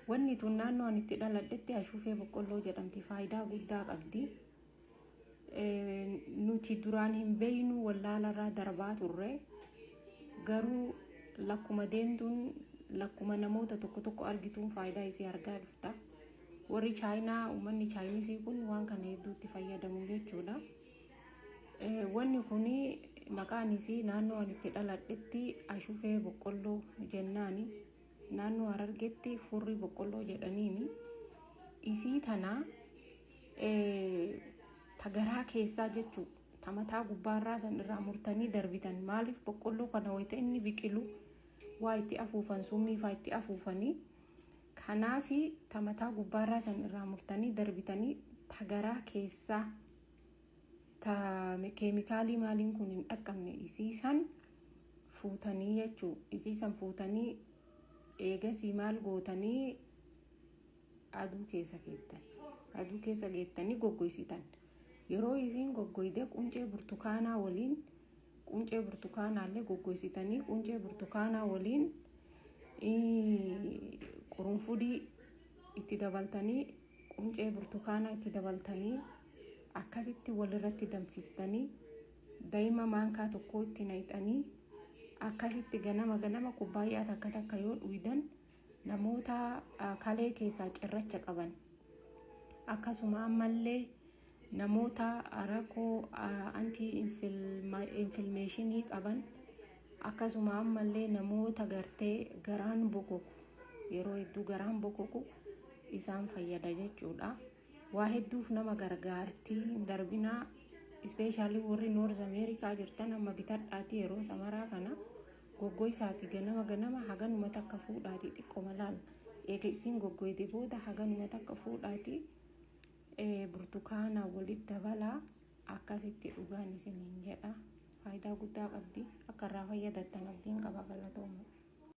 wanni tun naannoo ani itti dhaladhetti ashuufee boqqolloo jedhamti. Faayidaa guddaa qabdi. Nuti duraan hin beeynu wallaalarraa darbaa turre. Garuu lakkuma deemtuun lakkuma namoota tokko argituun faayidaa isii argaa dhufta. Warri Chaayinaa uummanni Chaayinisii kun waan kana hedduutti fayyadamu jechuudha. Wanni kuni maqaan isii naannoo ani itti dhaladhetti ashuufee boqqolloo jennaani. Naannoo Harargeetti furrii boqqolloo jedhaniini. Isii tana tagaraa keessaa jechuu tamataa gubbaarraa san irraa murtanii darbitan. Maaliif boqqolloo kana wayita inni biqilu waa itti afuufan summii faa itti afuufanii. Kanaafi tamataa gubbaarraa san irraa murtanii darbitanii tagaraa keessaa keemikaalii maaliin kun hin dhaqqabne isiisan fuutanii jechuu. Isiisan fuutanii eegasii maal gootanii aduu keessa geettan. Aduu keessa geettanii goggoysitan. Yeroo isiin goggoyde quncee burtukaanaa waliin quncee burtukaanaallee goggoysitanii quncee burtukaanaa waliin qurunfudii itti dabaltanii quncee burtukaanaa itti dabaltanii akkasitti walirratti danfistanii daa'ima maankaa tokko itti naqxanii akkasitti ganama kubbaayyaa takka yoo dhuydan namoota kalee keessaa cirracha qaban akkasuma ammallee namoota rakkoo anti infilmeeshinii qaban akkasuma ammallee namoota gartee garaan bokoku yeroo hedduu garaan bokoku isaan fayyada jechuudha. Waa hedduuf nama gargaarti darbinaa especially warri North America jirtan amma bitadhaati yeroo samaraa kana goggoysaati ganama haganuma takka fuudhaati xiqqoo malaal eega isiin goggoyde booda haganuma takka fuudhaati burtukaana walitti dabalaa akkasitti dhugaan isiniin jedha. Faayidaa guddaa qabdi. Akka irraa fayyadatan abdiin qaba. Galatooma.